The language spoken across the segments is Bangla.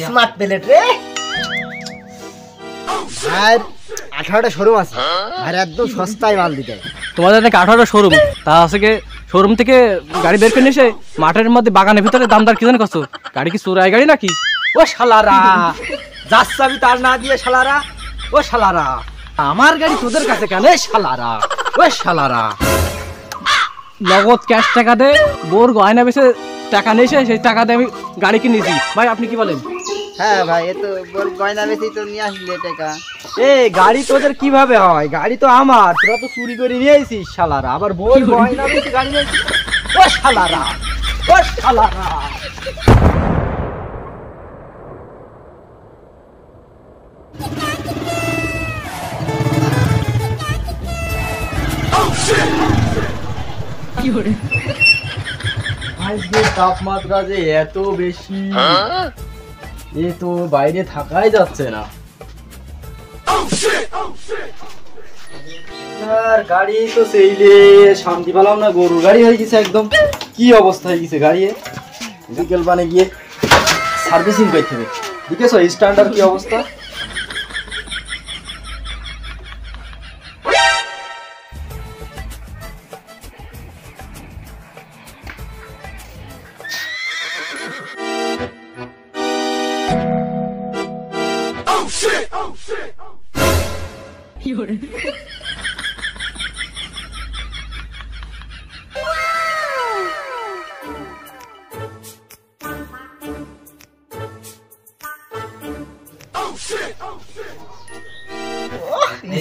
স্মার্ট প্লেট রে ভাই 18টা শোরুম আছে ভাই একদম সস্তায় মাল দিতে তোমাদের নাকি 18টা শোরুম তা আছে শোরুম থেকে গাড়ি বের করে নিয়ে এসে মাঠের মধ্যে বাগানের ভিতরে দামদার কি জানি করছো গাড়ি কি চোরাই গাড়ি নাকি ও শালারা যাচ্ছে আমি তার না দিয়ে শালারা ও শালারা আমার গাড়ি তোদের কাছে কেন শালারা ও শালারা নগদ ক্যাশ টাকা দে বোর গয়না বেশি টাকা নিয়ে এসে সেই টাকা দিয়ে আমি গাড়ি কিনেছি ভাই আপনি কি বলেন হ্যাঁ ভাই এ তো গয়না বেশি তো নিয়ে আসলে টাকা এই গাড়ি তোদের কিভাবে হয় গাড়ি তো আমার তোরা তো চুরি করে নিয়ে আইছিস শালারা আবার বল গয়না বেশি গাড়ি নিয়ে ও শালারা ও শালারা আজকে তাপমাত্রা যে এত বেশি এ তো বাইরে থাকাই যাচ্ছে না আর গাড়ি তো সেইলে শান্তি পেলাম না গরুর গাড়ি হয়ে গেছে একদম কি অবস্থা হয়ে গেছে গাড়ি বিকেল পানে গিয়ে সার্ভিসিং করতে হবে দেখেছো স্ট্যান্ডার্ড কি অবস্থা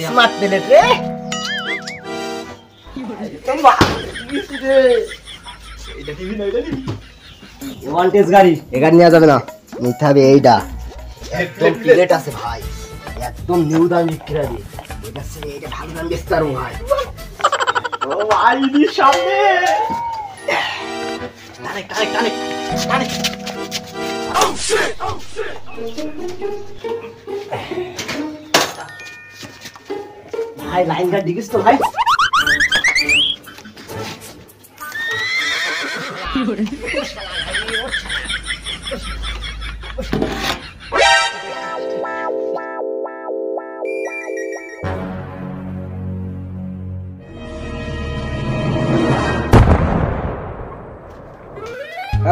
স্মার্ট প্লেট রে ওয়ান্টেজ গাড়ি এ গাড়ি নেওয়া যাবে না নিতে হবে এইটা একদম প্লেট আছে ভাই একদম নিউ দাম বিক্রি হবে এটা সে এটা ভালো দাম বেচতে পারবো ভাই ও আইডি সামনে টানে টানে টানে টানে ভাই লাইন গার্ড দিকিস তো ভাই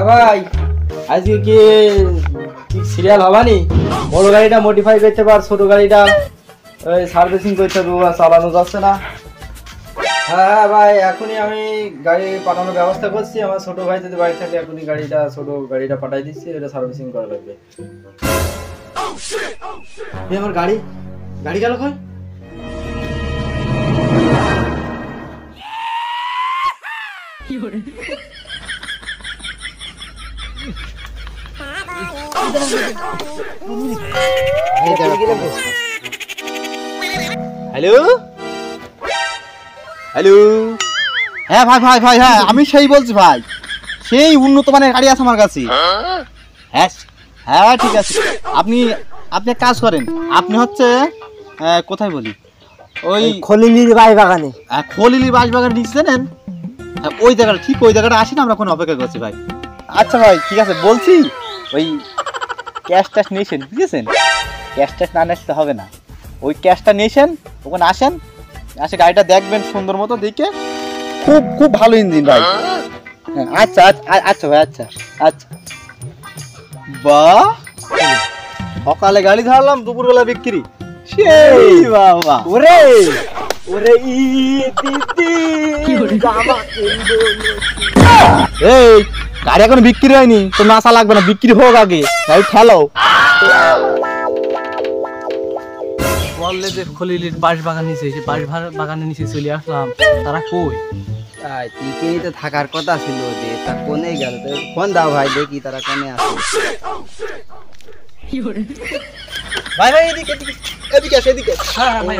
ভাই আজকে কি সিরিয়াল হবানি বড় গাড়িটা মডিফাই করতে পার ছোট গাড়িটা ওই সার্ভিসিং করতে হবে চালানো যাচ্ছে না হ্যাঁ ভাই এখনই আমি গাড়ি পাঠানোর ব্যবস্থা করছি আমার ছোট ভাই যদি বাড়ি থাকে এখনই ছোট গাড়িটা পাঠাই দিচ্ছি এটা সার্ভিসিং করা লাগবে আমার গাড়ি গেল কই হ্যালো হ্যালো হ্যাঁ ভাই ভাই ভাই হ্যাঁ আমি সেই বলছি ভাই সেই উন্নত মানের গাড়ি আছে আমার কাছে হ্যাঁ হ্যাঁ ঠিক আছে আপনি এক কাজ করেন আপনি হচ্ছে কোথায় বলি ওই খলিলির বাগানে খলিলির বাগানে নিচ্ছেন ওই জায়গাটা ঠিক ওই জায়গাটা আসেন আমরা কোনো অপেক্ষা করছি ভাই আচ্ছা ভাই ঠিক আছে বলছি ওই ক্যাশ ট্যাশ নিয়েছেন বুঝেছেন ক্যাশ ট্যাশ না নিতে হবে না ওই ক্যাশটা নিয়েছেন ওখানে আসেন আসে গাড়িটা দেখবেন সুন্দর মতো দেখে খুব খুব ভালো ইঞ্জিন ভাই আচ্ছা আচ্ছা ভাই আচ্ছা আচ্ছা বাহ সকালে গাড়ি ধরলাম দুপুরবেলা বিক্রি সেই বাবা ওরে ওরে দিদি জামা কিনবো এই গাড়ি এখন বিক্রি হয়নি তো নাসা লাগবে না বিক্রি হোক আগে গাড়ি ঠেলো বললে যে খলিলির বাঁশ বাগান নিচে বাঁশ বাগানের নিচে চলে আসলাম তারা কই তিকেই তো থাকার কথা ছিল যে তা কোনে গেল তো ফোন দাও ভাই দেখি তারা কোনে আছে ভাই ভাই এদিকে এদিকে আসো এদিকে হ্যাঁ হ্যাঁ ভাই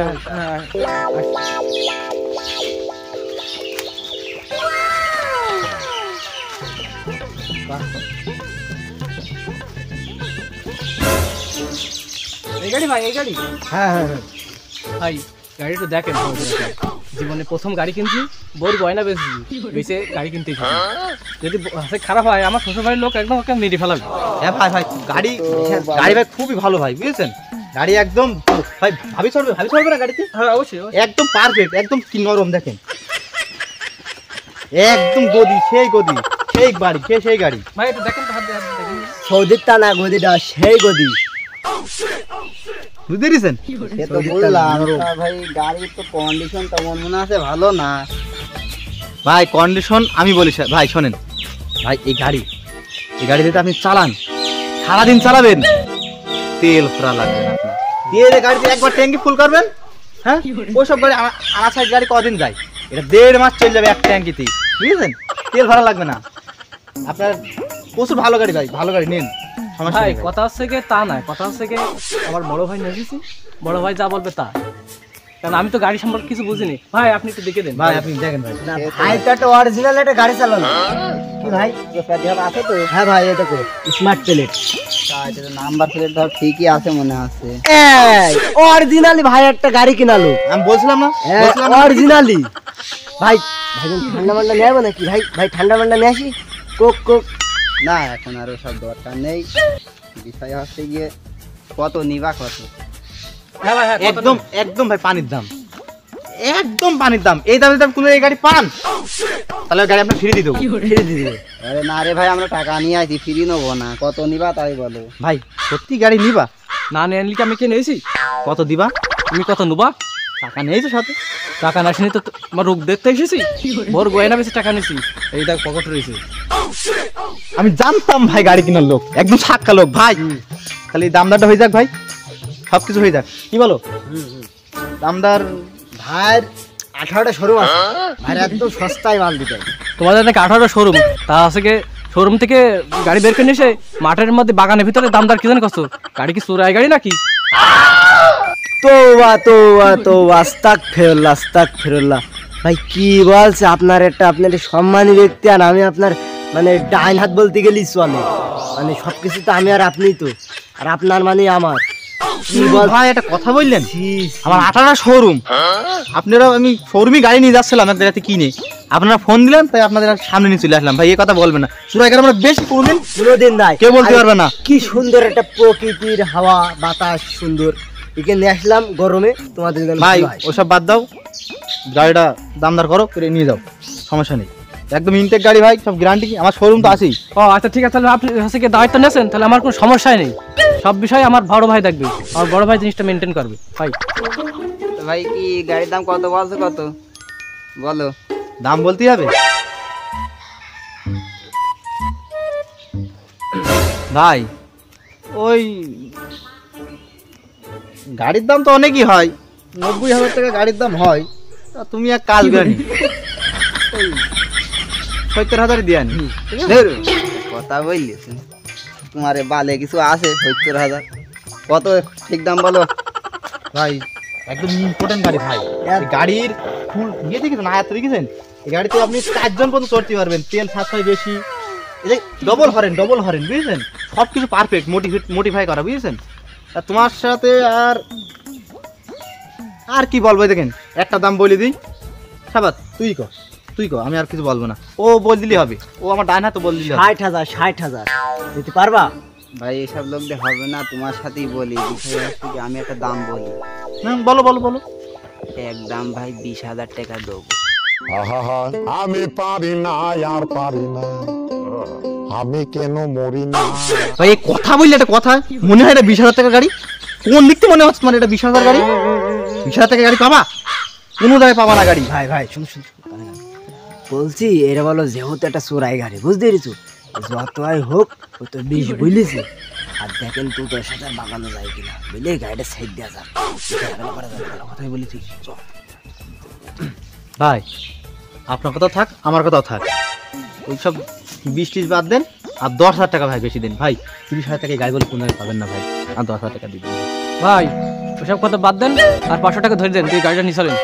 এই গাড়ি ভাই এই গাড়ি হ্যাঁ হ্যাঁ হ্যাঁ ভাই গাড়িটা দেখেন জীবনে প্রথম গাড়ি কিনছি বউর গয়না বেশি গাড়ি কিনতে এসেছি। যদি হাসে খারাপ হয় আমার শ্বশুর বাড়ির লোক একদম ওকে মেরে ফেলাবে। হ্যাঁ ভাই ভাই গাড়ি গাড়ি ভাই খুবই ভালো ভাই বুঝেছেন, গাড়ি একদম ভাই ভাবি চলবে না গাড়িতে? হ্যাঁ অবশ্যই। একদম পারফেক্ট, একদম কি নরম দেখেন, একদম গদি সেই বাড়ি সেই গাড়ি। ভাই একটু দেখেন তো, হাত দিয়ে দেখেন। সৌদির তা না গদিটা সেই গদি। বুঝতে পেরেছেন? সে তো বললাম তা ভাই গাড়ির তো কন্ডিশন তেমন মনে আছে ভালো না। ভাই কন্ডিশন আমি বলি ভাই শোনেন ভাই, এই গাড়িতে আপনি চালান, সারাদিন চালাবেন, তেল ফোরা লাগবে না আপনার। দিয়ে গাড়িতে একবার ট্যাঙ্কি ফুল করবেন, হ্যাঁ ওইসব গাড়ি আমার সাইড গাড়ি কদিন যায়, এটা 1.5 মাস চলে যাবে এক ট্যাঙ্কিতেই, বুঝেছেন? তেল ভরা লাগবে না আপনার, প্রচুর ভালো গাড়ি ভাই, ভালো গাড়ি নিন। ভাই কথা হচ্ছে কি তা নয়, কথা হচ্ছে কি আমার বড় ভাই নিয়ে এসেছি, বড় ভাই যা বলবে তা, কারণ আমি তো গাড়ি সম্পর্কে কিছু বুঝিনি। ভাই আপনি একটু দেখে দেন। ভাই আপনি দেখেন ভাই, না ভাই তো একটা অরিজিনাল একটা গাড়ি চালানো কি ভাই? আছে তো হ্যাঁ ভাই এটা তো স্মার্ট প্লেট, নাম্বার প্লেট ধর ঠিকই আছে মনে আছে। অরিজিনালি ভাই একটা গাড়ি কিনালো। আমি বলছিলাম না অরিজিনালি ভাই। ভাই ঠান্ডা মান্ডা নিয়ে যাবো নাকি ভাই? ভাই ঠান্ডা মান্ডা নিয়ে আসি, কোক। না এখন আর সব দরকার নেই, বিষয় হচ্ছে গিয়ে কত নিবা কত। হ্যাঁ ভাই হ্যাঁ, একদম ভাই পানির দাম, একদম পানির দাম। এই দামের দাম কোনো এই গাড়ি পান তাহলে গাড়ি আপনার ফ্রি দিয়ে দেবো। আরে না রে ভাই, আমরা টাকা নিয়ে আসি, ফ্রি নেবো না। কত নিবা তাই বলো। ভাই সত্যি গাড়ি নিবা? না নিয়ে আনলি কি আমি কে নিয়েছি? কত দিবা? তুমি কত নেবা? টাকা নিয়েছো সাথে? টাকা না শুনি তো আমার রোগ দেখতে এসেছি, বড় গয়না বেশি টাকা নিয়েছি, এই দেখ পকেট রয়েছে। আমি জানতাম ভাই গাড়ি কেনার লোক, একদম সাক্কা লোক ভাই। খালি দামদারটা হয়ে যাক ভাই, সবকিছু হয়ে যাক, কি বলো? দামদার ভাইয়ের 18টা শোরুম আছে, ভাইয়ের একদম সস্তায় মাল দিতে। তোমাদের নাকি 18টা শোরুম, তা আছে কি শোরুম থেকে গাড়ি বের করে নিয়ে এসে মাঠের মধ্যে বাগানের ভিতরে দামদার কি জানি কত? গাড়ি কি চোরাই গাড়ি নাকি? তোবা আস্তাগফিরুল্লাহ। ভাই কি বলছে আপনার আপনার সম্মানী ব্যক্তি, আর আমি আপনার মানে ডাইন হাত বলতে গেলেই চলে, মানে সবকিছু তো আমি আর আপনিই তো, আর আপনার মানে আমার। কি বল ভাই, একটা কথা বললেন, আমার 18টা শোরুম, আপনারা আমি শোরুমে গাড়ি নিয়ে যাচ্ছিলাম এক জায়গাতে কিনে, আপনারা ফোন দিলেন তাই আপনাদের সামনে নিয়ে চলে আসলাম। ভাই এই কথা বলবেন না, চুরাই গাড়ি আমরা বেশি কোনোদিন নাই, কেউ বলতে পারবে না। কি সুন্দর একটা প্রকৃতির হাওয়া বাতাস সুন্দর, এখানে নিয়ে আসলাম গরমে তোমাদের জন্য। ভাই ওসব বাদ দাও, গাড়িটা দামদার করো, করে নিয়ে যাও, সমস্যা নেই, একদম ইনটেক গাড়ি ভাই, সব গ্যারান্টি, আমার শোরুম তো আছেই। ও আচ্ছা ঠিক আছে, তাহলে আপনি হচ্ছে কি দায়িত্ব নিয়েছেন, তাহলে আমার কোনো সমস্যাই নেই, সব বিষয়ে আমার বড় ভাই দেখবে, আমার বড় ভাই জিনিসটা মেনটেন করবে। ভাই তো ভাই কি গাড়ির দাম কত বলছো, কত বলো? দাম বলতেই হবে ভাই, ওই গাড়ির দাম তো অনেকই হয়, 90,000 টাকা গাড়ির দাম হয়, তা তুমি এক কাজ করেনি, ওই 70,000 দিয়ে আনি। কথা বললেছে তোমার বালে কিছু আছে? 70,000 কত ঠিক দাম বলো ভাই, একদম ইম্পর্টেন্ট গাড়ি ভাই, এই গাড়ির ফুল ইয়ে দেখেছেন, আয়াত দেখেছেন? এই গাড়িতে আপনি 4 জন পর্যন্ত চড়তে পারবেন, তেল সাশ্রয় বেশি, এই ডবল হরেন বুঝেছেন, সব কিছু পারফেক্ট, মোটিফাই করা, বুঝেছেন? তা তোমার সাথে আর কি বলবো, দেখেন একটা দাম বলে দিই, সাবাত তুই কর, আমি আর কিছু বলবো না, ও বল দিলেই হবে, ও আমার ডান হাতে বল দিলে হবে। 60,000 দিতে পারবা? ভাই এসব লোক দিয়ে হবে না, তোমার সাথেই বলি। বিষয় হচ্ছে কি আমি একটা দাম বলি, বলো। একদম ভাই 20,000 টাকা দেবো। আহা আমি পারি না, আর পারি না, আমি কেন মরি না। ভাই এই কথা বললে একটা কথা মনে হয়, এটা 20,000 টাকা গাড়ি, কোন লিখতে মনে হচ্ছে মানে এটা 20,000 গাড়ি? 20,000 টাকা গাড়ি পাবা? কোনো জায়গায় পাবা না গাড়ি। ভাই শুন বলছি, এরা বলো যেহেতু একটা চোরাই গাড়ি, বুঝতে পেরেছো, যতই হোক ও তো 20 বলেছে, আর দেখেন তো তোর সাথে বাগানো যায় কিনা, বুঝলে গাড়িটা সাইড দেওয়া যাক, কথাই বলেছি। ভাই আপনার কথা থাক, আমার কথাও থাক, ওই সব 20-30 বাদ দেন, আর 10,000 টাকা ভাই বেশি দেন ভাই, 30,000 টাকা গাড়ি বলে কোনো জায়গায় পাবেন না ভাই, আর 10,000 টাকা দিবেন ভাই, ওসব কথা বাদ দেন, আর 500 টাকা ধরে দেন, তুই গাড়িটা নিয়ে চলেন।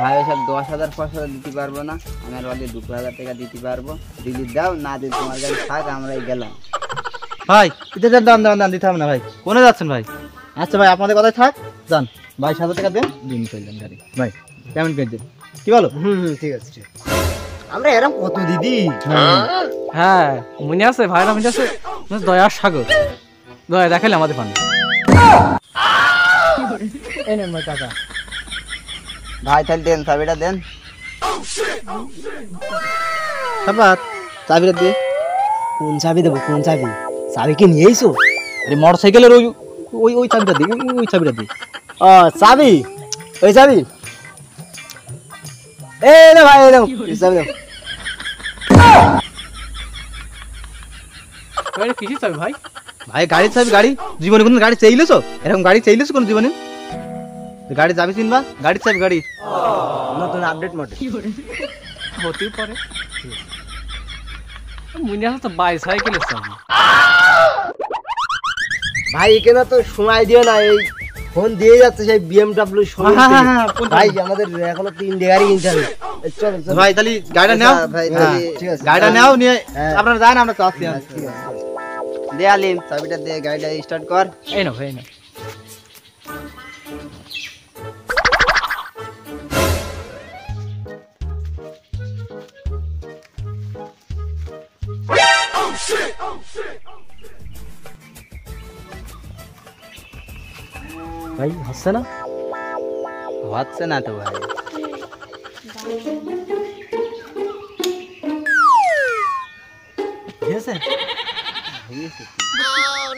ভাই এসব 10,000 5,000 দিতে পারবো না, আমি আর বলি 2,000 টাকা দিতে পারবো, দিলি দাও, না দিলে তোমার গাড়ি থাক, আমরাই গেলাম। ভাই। এদের দাম দিতে হবে না ভাই, কোনে যাচ্ছেন ভাই? আচ্ছা ভাই আপনাদের কথাই থাক, যান ভাই, 7,000 টাকা দেন, দিন চললেন গাড়ি ভাই, পেমেন্ট করে দেন। কি বলো? ঠিক আছে ঠিক আছে। আমরা এরকম কত দিদি হ্যাঁ মনে আছে ভাইরা, মনে আছে দয়ার সাগর, দয়া দেখালে আমাদের পানি। এই নেন ভাই টাকা। ভাই তাহলে দেন, চাবিটা দেন। সাবাত চাবিটা দিয়ে। কোন চাবি দেবো? কোন চাবি? চাবি কি নিয়ে এসো? আরে মোটরসাইকেলের ওই ওই ওই চাবিটা দিয়ে, ওই চাবিটা দিয়ে। ও চাবি, ওই চাবি। এই না ভাই, এই নাও, এই চাবি দাও। কিসের চাবি ভাই? ভাই গাড়ির চাবি। গাড়ি জীবনে কোন গাড়ি চাইলেছো? এরকম গাড়ি চাইলেছো কোন জীবনে? গাড়ি চাবি চিনবা? গাড়ির চাবি, গাড়ি নতুন আপডেট মডেল। হতেই পারে। মনে আছে তো বাইসাইকেলের চাবি। ভাই এখানে তো সময় দিও না, এই ফোন দিয়ে যাচ্ছে সেই BMW শোরুম হ্যাঁ, থেকে। হ্যাঁ, ফোন ভাই আমাদের এখনো 3 গাড়ি কিনতে হবে। চলো চলো ভাই তাহলে গাড়িটা নাও। ভাই, হ্যাঁ, তাহলে- ঠিক আছে। গাড়িটা নাও, নিয়ে হ্যাঁ। আপনারা যান, আমরা চাচ্ছি। ঠিক আছে। দে আলিম, চাবিটা দে, গাড়িটা স্টার্ট কর। এই না ভাই, এই না। ভাই হচ্ছে না? হচ্ছে না তো ভাই। ঠিক আছে।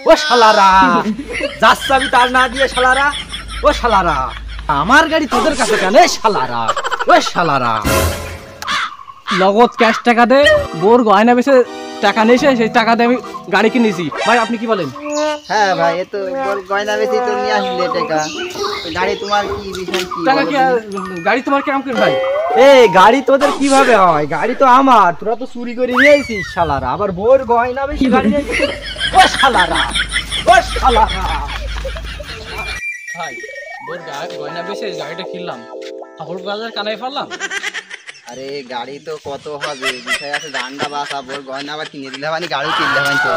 ও শালারা, যার চাবি তার না দিয়ে শালারা, ও শালারা, আমার গাড়ি তোদের কাছে কেন? এ শালারা, ও শালারা, নগদ ক্যাশ টাকা দে, বোর গয়না বেচে টাকা নিয়েছে, সেই টাকা দিয়ে আমি গাড়ি কিনেছি। ভাই আপনি কি বলেন? হ্যাঁ ভাই, এ তো বল গয়না বেশি তো নিয়ে আসলে টাকা। গাড়ি তোমার কি বিষয় কি? টাকা কি গাড়ি তোমার কেমন করে ভাই? এই গাড়ি তোদের কিভাবে হয়? গাড়ি তো আমার, তোরা তো চুরি করে নিয়েছিস শালারা। আবার বোর গয়না বেশি গাড়ি নিয়েছিস। ও শালারা, ও শালারা। ভাই বোর গয়না বেচে গাড়িটা কিনলাম, ঠাকুর বাজার কানাই ফেললাম। আরে গাড়ি তো কত হবে, বিষয় আছে, জান্ডা বাসা বল গয়না আবার কিনে দিলে মানে গাড়ি কিনলে মানে তো